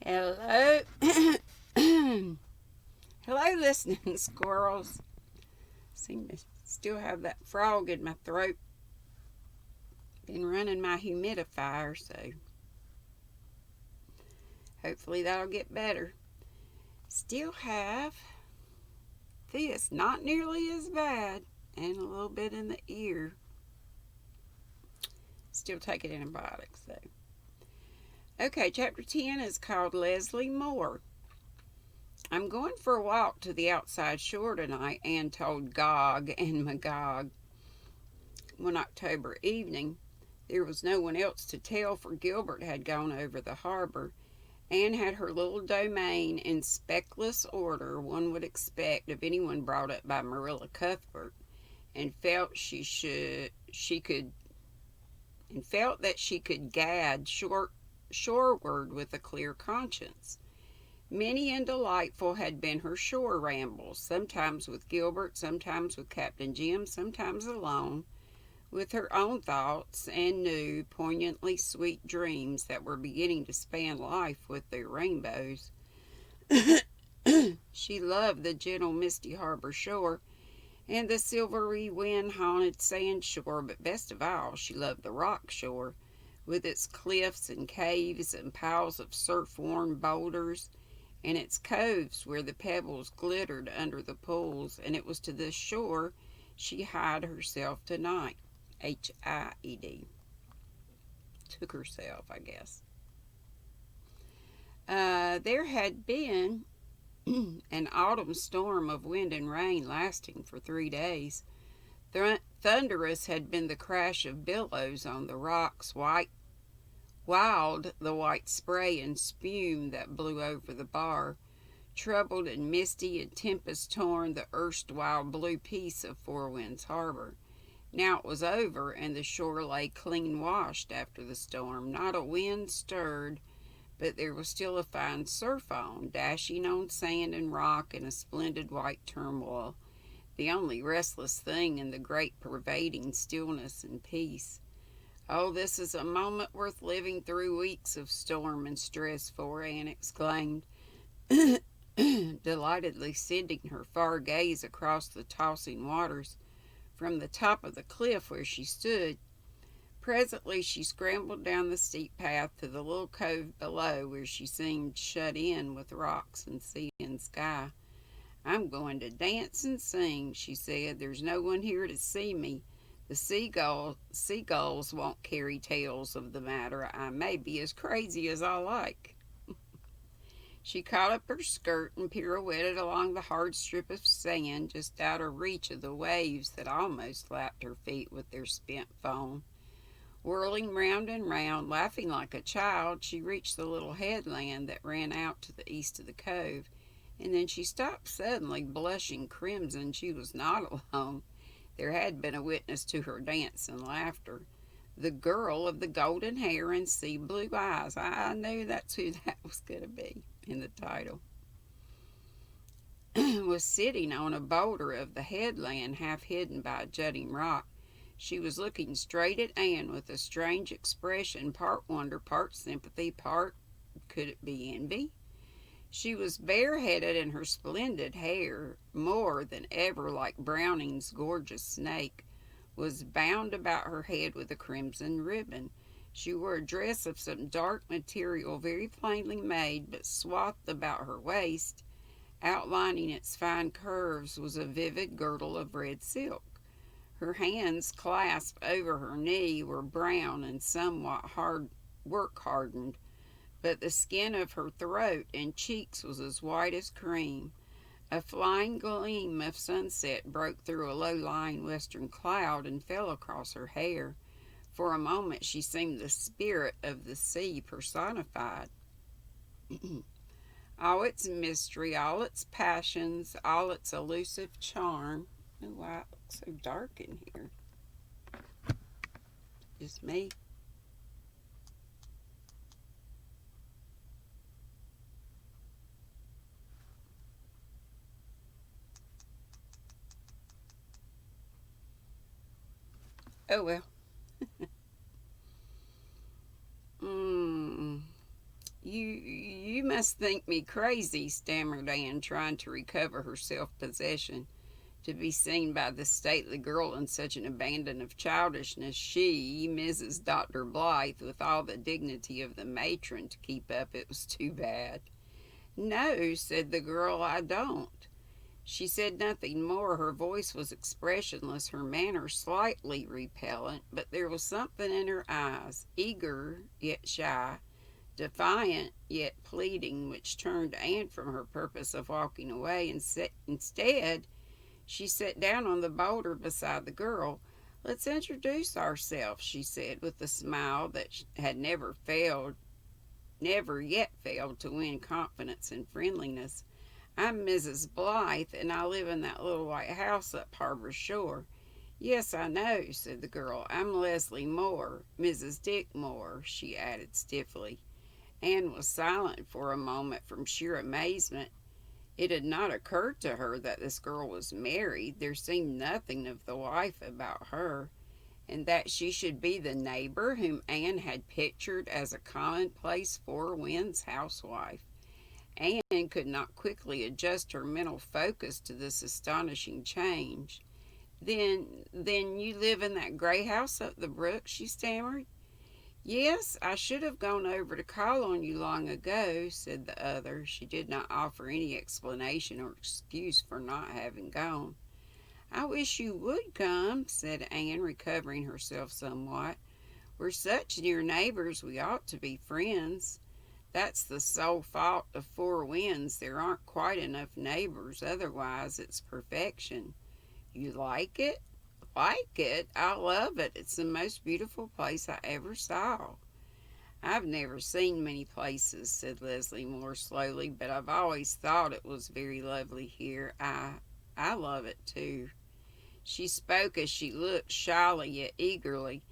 Hello. Hello, listening squirrels. Seem to still have that frog in my throat. Been running my humidifier, so hopefully that'll get better. Still have this, not nearly as bad, and a little bit in the ear. Still taking antibiotics, though. Okay, chapter 10 is called Leslie Moore. I'm going for a walk to the outside shore tonight, Anne told Gog and Magog. One October evening, there was no one else to tell, for Gilbert had gone over the harbor. Anne had her little domain in speckless order, one would expect of anyone brought up by Marilla Cuthbert, and felt that she could gad shoreward with a clear conscience. Many and delightful had been her shore rambles, sometimes with Gilbert, sometimes with Captain Jim, sometimes alone, with her own thoughts and new, poignantly sweet dreams that were beginning to span life with their rainbows. She loved the gentle, misty harbor shore and the silvery, wind-haunted sand shore, but best of all, she loved the rock shore, with its cliffs and caves and piles of surf-worn boulders, and its coves where the pebbles glittered under the pools, and it was to this shore she hied herself tonight. Hied. Took herself, I guess. There had been an autumn storm of wind and rain lasting for 3 days. Thunderous had been the crash of billows on the rocks, wild the white spray and spume that blew over the bar, troubled and misty and tempest-torn the erstwhile blue peace of Four Winds Harbor. Now it was over, and the shore lay clean washed after the storm. Not a wind stirred, but there was still a fine surf on, dashing on sand and rock in a splendid white turmoil, the only restless thing in the great pervading stillness and peace. Oh, this is a moment worth living through weeks of storm and stress for, Anne exclaimed, delightedly sending her far gaze across the tossing waters from the top of the cliff where she stood. Presently she scrambled down the steep path to the little cove below, where she seemed shut in with rocks and sea and sky. I'm going to dance and sing, she said. There's no one here to see me. The seagulls won't carry tales of the matter. I may be as crazy as I like. She caught up her skirt and pirouetted along the hard strip of sand just out of reach of the waves that almost lapped her feet with their spent foam. Whirling round and round, laughing like a child, she reached the little headland that ran out to the east of the cove, and then she stopped suddenly, blushing crimson. She was not alone. There had been a witness to her dance and laughter. The girl of the golden hair and sea blue eyes. I knew that's who that was going to be in the title. Was sitting on a boulder of the headland, half hidden by a jutting rock. She was looking straight at Anne with a strange expression, part wonder, part sympathy, part, could it be envy? She was bareheaded, and her splendid hair, more than ever like Browning's gorgeous snake, was bound about her head with a crimson ribbon. She wore a dress of some dark material, very plainly made, but swathed about her waist, outlining its fine curves, was a vivid girdle of red silk. Her hands, clasped over her knee, were brown and somewhat work-hardened, but the skin of her throat and cheeks was as white as cream. A flying gleam of sunset broke through a low-lying western cloud and fell across her hair. For a moment she seemed the spirit of the sea personified. All its mystery, all its passions, all its elusive charm. Oh, wow, it looks so dark in here. Just me. Oh, well. You must think me crazy," stammered Anne, trying to recover her self-possession. To be seen by this stately girl in such an abandon of childishness, she, Mrs. Dr. Blythe, with all the dignity of the matron to keep up, it was too bad. "No," said the girl, "I don't." She said nothing more. Her voice was expressionless, her manner slightly repellent, but there was something in her eyes, eager yet shy, defiant yet pleading, which turned Anne from her purpose of walking away, and instead she sat down on the boulder beside the girl. "Let's introduce ourselves," she said, with a smile that had never yet failed to win confidence and friendliness. "I'm Mrs. Blythe, and I live in that little white house up Harbor Shore." "Yes, I know," said the girl. "I'm Leslie Moore, Mrs. Dick Moore," she added stiffly. Anne was silent for a moment from sheer amazement. It had not occurred to her that this girl was married. There seemed nothing of the wife about her, and that she should be the neighbor whom Anne had pictured as a commonplace Four Winds housewife. Anne could not quickly adjust her mental focus to this astonishing change. Then you live in that gray house up the brook?" she stammered. "Yes, I should have gone over to call on you long ago," said the other. She did not offer any explanation or excuse for not having gone. "I wish you would come," said Anne, recovering herself somewhat. "We're such near neighbors, we ought to be friends. That's the sole fault of Four Winds. There aren't quite enough neighbors, otherwise it's perfection. You like it?" "Like it? I love it. It's the most beautiful place I ever saw." "I've never seen many places," said Leslie Moore slowly, "but I've always thought it was very lovely here. I love it too." She spoke as she looked, shyly yet eagerly.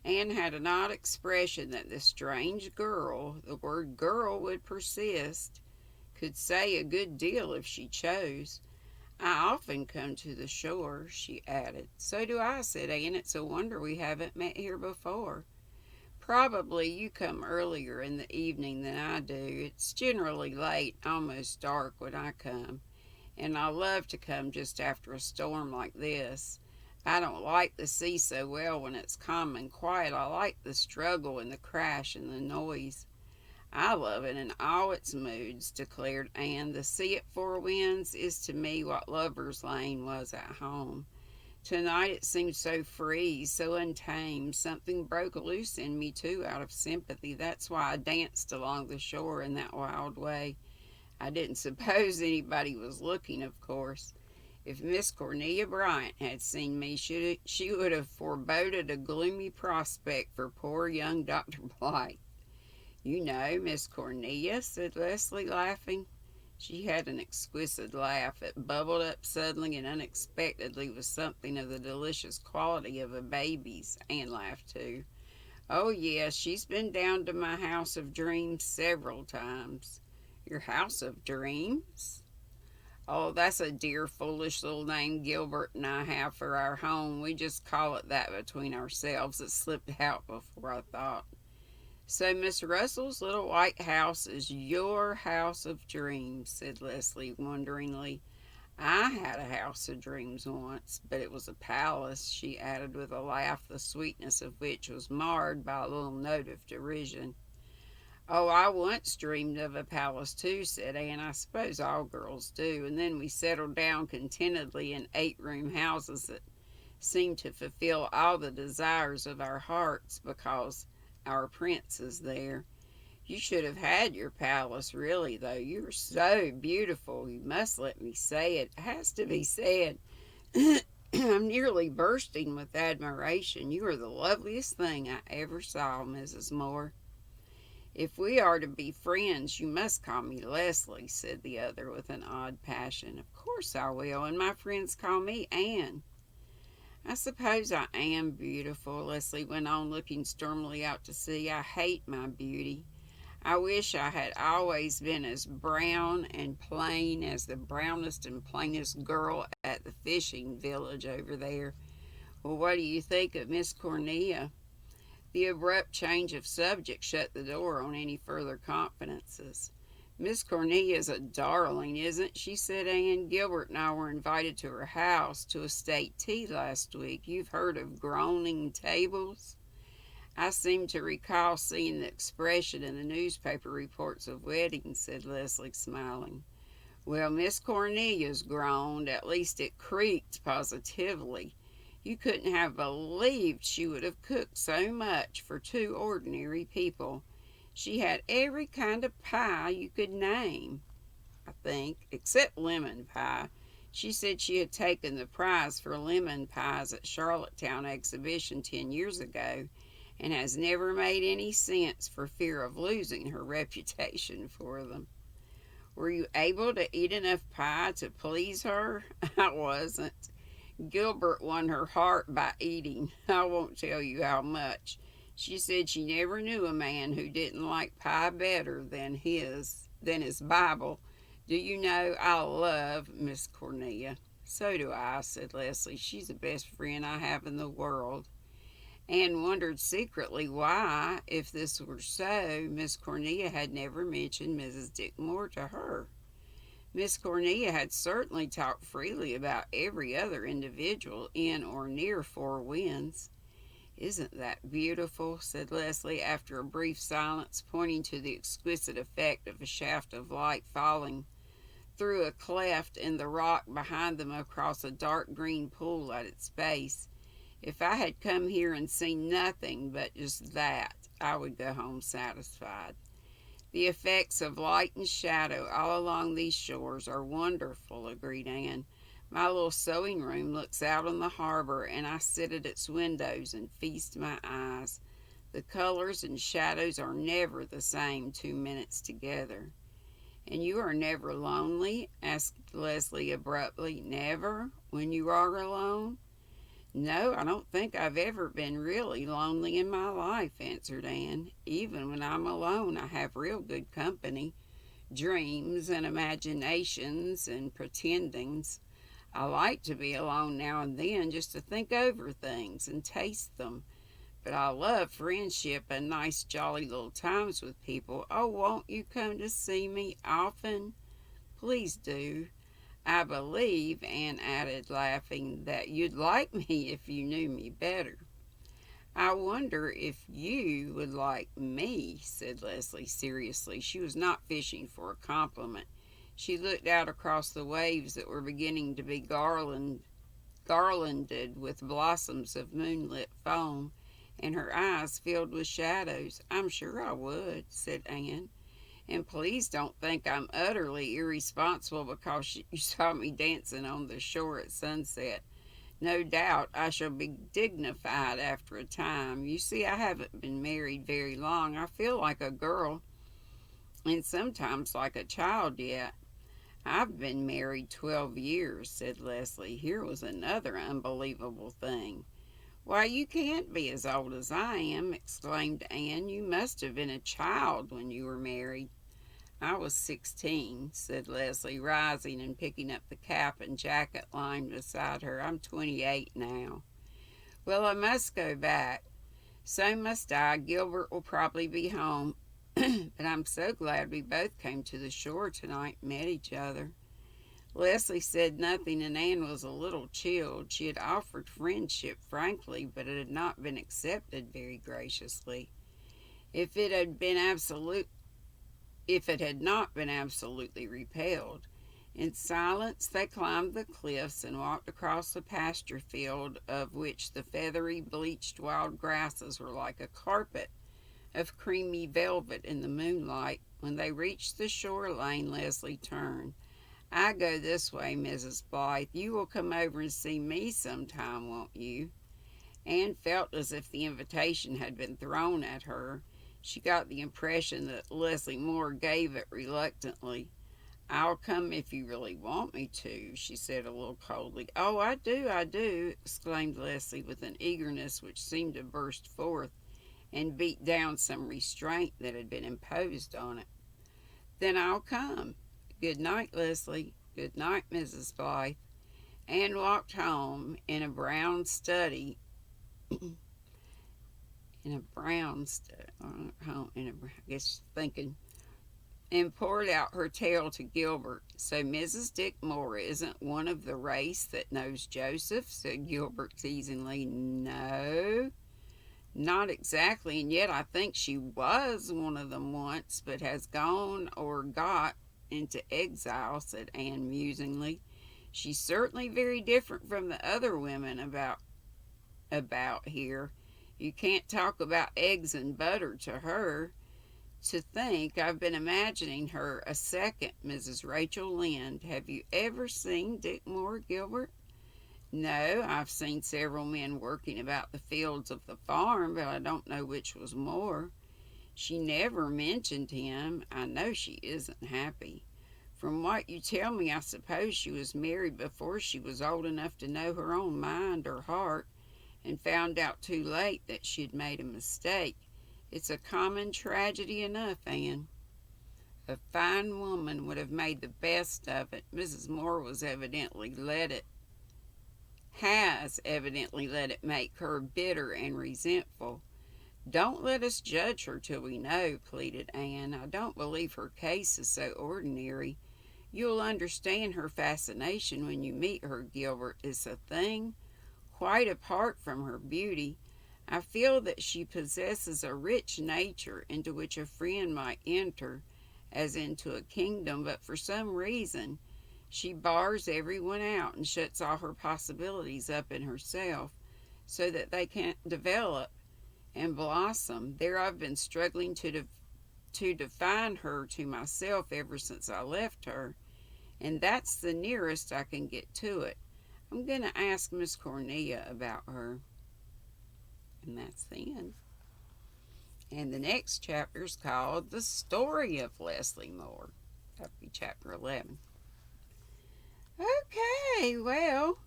Anne had an odd expression that this strange girl, the word girl would persist, could say a good deal if she chose. "I often come to the shore," she added. "So do I," said Anne. "It's a wonder we haven't met here before." "Probably you come earlier in the evening than I do. It's generally late, almost dark, when I come, and I love to come just after a storm like this. I don't like the sea so well when it's calm and quiet. I like the struggle and the crash and the noise." "I love it in all its moods," declared Anne. "The sea at Four Winds is to me what Lover's Lane was at home. Tonight it seemed so free, so untamed. Something broke loose in me, too, out of sympathy. That's why I danced along the shore in that wild way. I didn't suppose anybody was looking, of course. If Miss Cornelia Bryant had seen me, she would have foreboded a gloomy prospect for poor young Dr. Blythe." "You know Miss Cornelia?" said Leslie, laughing. She had an exquisite laugh. It bubbled up suddenly and unexpectedly with something of the delicious quality of a baby's. Anne laughed too. "Oh, yes, she's been down to my house of dreams several times." "Your house of dreams?" "Oh, that's a dear foolish little name Gilbert and I have for our home. We just call it that between ourselves. It slipped out before I thought." "So Miss Russell's little white house is your house of dreams," said Leslie wonderingly. "I had a house of dreams once, but it was a palace," she added with a laugh, the sweetness of which was marred by a little note of derision. "Oh, I once dreamed of a palace too," said Anne. "I suppose all girls do. And then we settled down contentedly in 8-room houses that seemed to fulfill all the desires of our hearts because our prince is there. You should have had your palace, really, though. You're so beautiful. You must let me say it. It has to be said. I'm nearly bursting with admiration. You are the loveliest thing I ever saw, Mrs. Moore." "If we are to be friends, you must call me Leslie," said the other with an odd passion. "Of course I will, and my friends call me Anne." "I suppose I am beautiful," Leslie went on, looking stormily out to sea. "I hate my beauty. I wish I had always been as brown and plain as the brownest and plainest girl at the fishing village over there. Well, what do you think of Miss Cornelia?" The abrupt change of subject shut the door on any further confidences. "Miss Cornelia's a darling, isn't she?" said Anne. "Gilbert and I were invited to her house to a state tea last week. You've heard of groaning tables?" "I seem to recall seeing the expression in the newspaper reports of weddings," said Leslie, smiling. "Well, Miss Cornelia's groaned. At least it creaked positively. You couldn't have believed she would have cooked so much for two ordinary people. She had every kind of pie you could name, I think, except lemon pie. She said she had taken the prize for lemon pies at Charlottetown exhibition 10 years ago and has never made any since for fear of losing her reputation for them." "Were you able to eat enough pie to please her?" "I wasn't. Gilbert won her heart by eating. I won't tell you how much. She said she never knew a man who didn't like pie better than his Bible. Do you know, I love Miss Cornelia." "So do I," said Leslie. "She's the best friend I have in the world." Anne wondered secretly why, if this were so, Miss Cornelia had never mentioned Mrs. Dickmore to her. Miss Cornelia had certainly talked freely about every other individual in or near Four Winds. "Isn't that beautiful?" said Leslie after a brief silence, pointing to the exquisite effect of a shaft of light falling through a cleft in the rock behind them across a dark green pool at its base. "If I had come here and seen nothing but just that, I would go home satisfied. The effects of light and shadow all along these shores are wonderful," agreed Anne. "My little sewing room looks out on the harbor, and I sit at its windows and feast my eyes. The colors and shadows are never the same 2 minutes together." "And you are never lonely?" asked Leslie abruptly. "Never? When you are alone?" "No, I don't think I've ever been really lonely in my life," answered Anne. "Even when I'm alone, I have real good company. Dreams and imaginations and pretendings. I like to be alone now and then just to think over things and taste them. But I love friendship and nice jolly little times with people. Oh, won't you come to see me often? Please do. I believe," Anne added, laughing, "that you'd like me if you knew me better." "I wonder if you would like me," said Leslie seriously. She was not fishing for a compliment. She looked out across the waves that were beginning to be garlanded with blossoms of moonlit foam, and her eyes filled with shadows. "I'm sure I would," said Anne. "And please don't think I'm utterly irresponsible because you saw me dancing on the shore at sunset. No doubt I shall be dignified after a time. You see, I haven't been married very long. I feel like a girl and sometimes like a child yet." "I've been married 12 years," said Leslie. Here was another unbelievable thing. "Why, you can't be as old as I am," exclaimed Anne. "You must have been a child when you were married." "I was 16, said Leslie, rising and picking up the cap and jacket lying beside her. "I'm 28 now." "Well, I must go back." "So must I. Gilbert will probably be home. But I'm so glad we both came to the shore tonight and met each other." Leslie said nothing, and Anne was a little chilled. She had offered friendship frankly, but it had not been accepted very graciously. If it had not been absolutely repelled. In silence they climbed the cliffs and walked across a pasture field of which the feathery bleached wild grasses were like a carpet of creamy velvet in the moonlight. When they reached the shore lane, Leslie turned. "I go this way, Mrs. Blythe. You will come over and see me sometime, won't you?" Anne felt as if the invitation had been thrown at her. She got the impression that Leslie Moore gave it reluctantly. "I'll come if you really want me to," she said a little coldly. "Oh, I do," exclaimed Leslie with an eagerness which seemed to burst forth and beat down some restraint that had been imposed on it. "Then I'll come. Good night, Leslie." "Good night, Mrs. Blythe." Anne walked home in a brown study in a brownstone, I guess thinking, and poured out her tale to Gilbert. "So Mrs. Dick Moore isn't one of the race that knows Joseph?" said Gilbert teasingly. "No, not exactly, and yet I think she was one of them once, but has gone or got into exile," said Anne musingly. "She's certainly very different from the other women about here. You can't talk about eggs and butter to her. To think I've been imagining her a second Mrs. Rachel Lynde. Have you ever seen Dick Moore, Gilbert?" "No, I've seen several men working about the fields of the farm, but I don't know which was more." "She never mentioned him. I know she isn't happy. From what you tell me, I suppose she was married before she was old enough to know her own mind or heart, and found out too late that she had made a mistake. It's a common tragedy enough, Anne. A fine woman would have made the best of it. Mrs. Moore has evidently let it make her bitter and resentful. Don't let us judge her till we know," pleaded Anne. "I don't believe her case is so ordinary. You'll understand her fascination when you meet her, Gilbert. It's a thing quite apart from her beauty. I feel that she possesses a rich nature into which a friend might enter as into a kingdom, but for some reason she bars everyone out and shuts all her possibilities up in herself so that they can't develop and blossom. There I've been struggling to define her to myself ever since I left her, and that's the nearest I can get to it. I'm going to ask Miss Cornelia about her." And that's the end. And the next chapter is called The Story of Leslie Moore. That'll be chapter 11. Okay, well,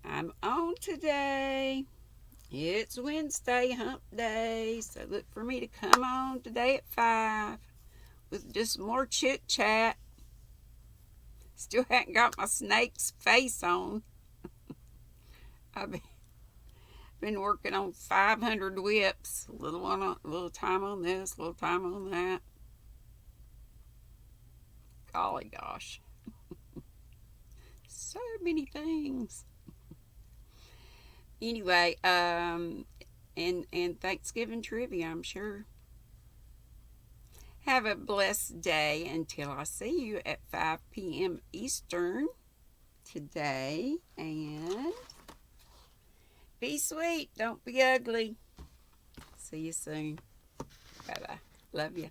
I'm on today. It's Wednesday, hump day, so look for me to come on today at 5 with just more chit chat. Still haven't got my snake's face on. I've been working on 500 whips. A little time on this, a little time on that. Golly gosh. So many things. Anyway, and Thanksgiving trivia, I'm sure. Have a blessed day until I see you at 5 p.m. Eastern today. And be sweet. Don't be ugly. See you soon. Bye-bye. Love you.